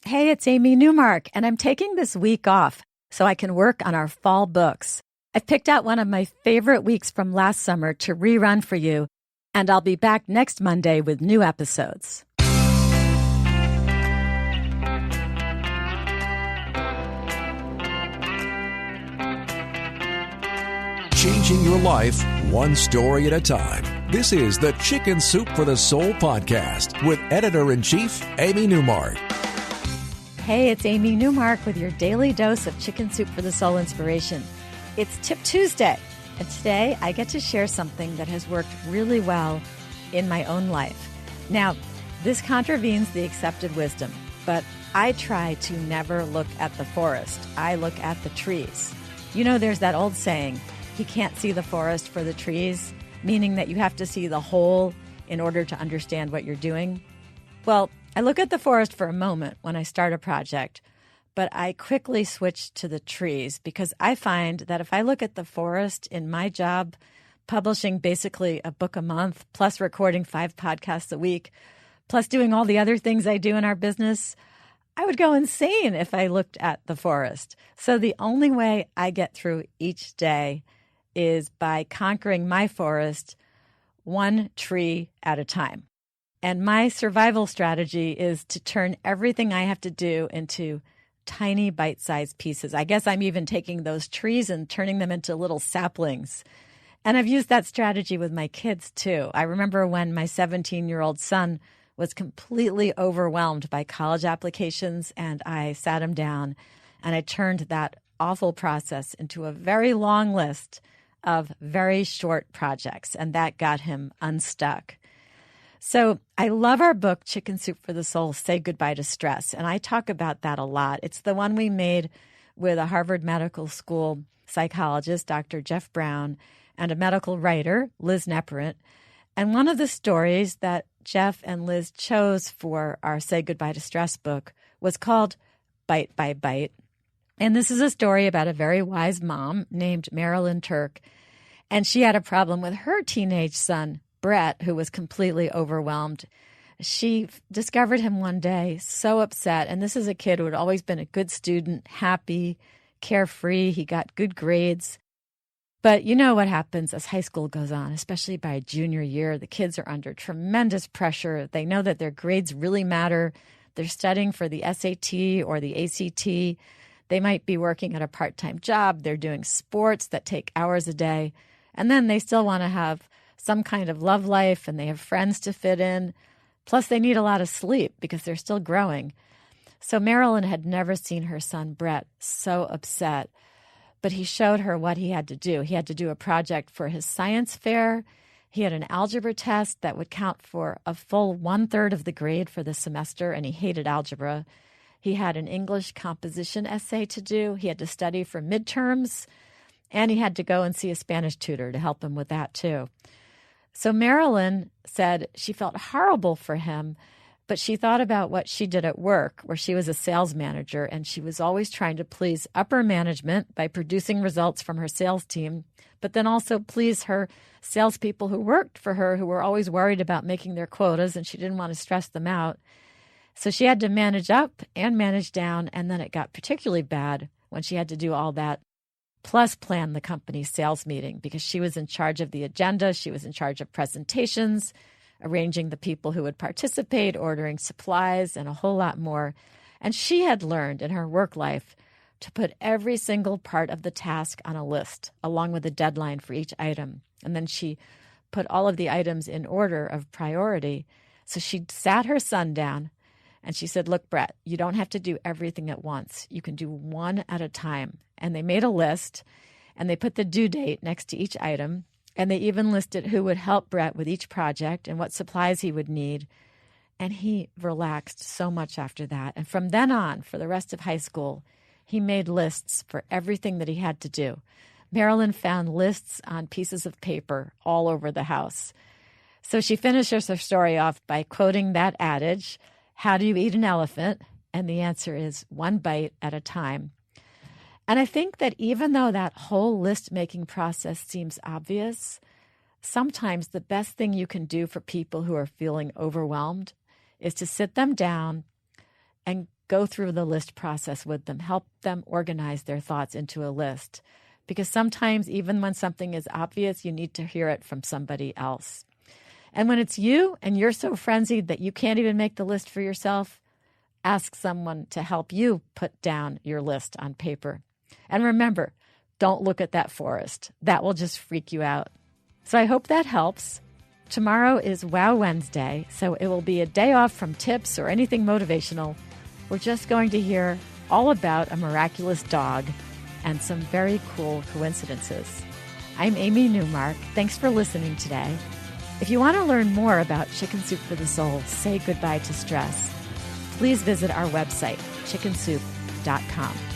Hey, it's Amy Newmark, and I'm taking this week off so I can work on our fall books. I've picked out one of my favorite weeks from last summer to rerun for you, and I'll be back next Monday with new episodes. Changing your life one story at a time. This is the Chicken Soup for the Soul podcast with Editor-in-Chief Amy Newmark. Hey, it's Amy Newmark with your daily dose of Chicken Soup for the Soul inspiration. It's Tip Tuesday, and today I get to share something that has worked really well in my own life. Now, this contravenes the accepted wisdom, but I try to never look at the forest. I look at the trees. You know, there's that old saying, you can't see the forest for the trees, meaning that you have to see the whole in order to understand what you're doing. Well, I look at the forest for a moment when I start a project, but I quickly switch to the trees because I find that if I look at the forest in my job, publishing basically a book a month, plus recording 5 podcasts a week, plus doing all the other things I do in our business, I would go insane if I looked at the forest. So the only way I get through each day is by conquering my forest one tree at a time. And my survival strategy is to turn everything I have to do into tiny bite-sized pieces. I guess I'm even taking those trees and turning them into little saplings. And I've used that strategy with my kids too. I remember when my 17-year-old son was completely overwhelmed by college applications, and I sat him down and I turned that awful process into a very long list of very short projects, and that got him unstuck. So I love our book, Chicken Soup for the Soul, Say Goodbye to Stress, and I talk about that a lot. It's the one we made with a Harvard Medical School psychologist, Dr. Jeff Brown, and a medical writer, Liz Nepperant. And one of the stories that Jeff and Liz chose for our Say Goodbye to Stress book was called Bite by Bite. And this is a story about a very wise mom named Marilyn Turk. And she had a problem with her teenage son, Brett, who was completely overwhelmed. She discovered him one day so upset. And this is a kid who had always been a good student, happy, carefree. He got good grades. But you know what happens as high school goes on, especially by junior year. The kids are under tremendous pressure. They know that their grades really matter. They're studying for the SAT or the ACT. They might be working at a part-time job. They're doing sports that take hours a day. And then they still want to have some kind of love life, and they have friends to fit in. Plus, they need a lot of sleep because they're still growing. So Marilyn had never seen her son, Brett, so upset. But he showed her what he had to do. He had to do a project for his science fair. He had an algebra test that would count for a full 1/3 of the grade for the semester, and he hated algebra. He had an English composition essay to do. He had to study for midterms, and he had to go and see a Spanish tutor to help him with that too. So Marilyn said she felt horrible for him, but she thought about what she did at work, where she was a sales manager, and she was always trying to please upper management by producing results from her sales team, but then also please her salespeople who worked for her, who were always worried about making their quotas, and she didn't want to stress them out. So she had to manage up and manage down, and then it got particularly bad when she had to do all that, plus plan the company's sales meeting, because she was in charge of the agenda, she was in charge of presentations, arranging the people who would participate, ordering supplies, and a whole lot more. And she had learned in her work life to put every single part of the task on a list, along with a deadline for each item. And then she put all of the items in order of priority. So she sat her son down and she said, look, Brett, you don't have to do everything at once. You can do one at a time. And they made a list, and they put the due date next to each item. And they even listed who would help Brett with each project and what supplies he would need. And he relaxed so much after that. And from then on, for the rest of high school, he made lists for everything that he had to do. Marilyn found lists on pieces of paper all over the house. So she finishes her story off by quoting that adage, how do you eat an elephant? And the answer is one bite at a time. And I think that even though that whole list-making process seems obvious, sometimes the best thing you can do for people who are feeling overwhelmed is to sit them down and go through the list process with them. Help them organize their thoughts into a list. Because sometimes, even when something is obvious, you need to hear it from somebody else. And when it's you and you're so frenzied that you can't even make the list for yourself, ask someone to help you put down your list on paper. And remember, don't look at that forest. That will just freak you out. So I hope that helps. Tomorrow is Wow Wednesday, so it will be a day off from tips or anything motivational. We're just going to hear all about a miraculous dog and some very cool coincidences. I'm Amy Newmark. Thanks for listening today. If you want to learn more about Chicken Soup for the Soul, say goodbye to stress, please visit our website, chickensoup.com.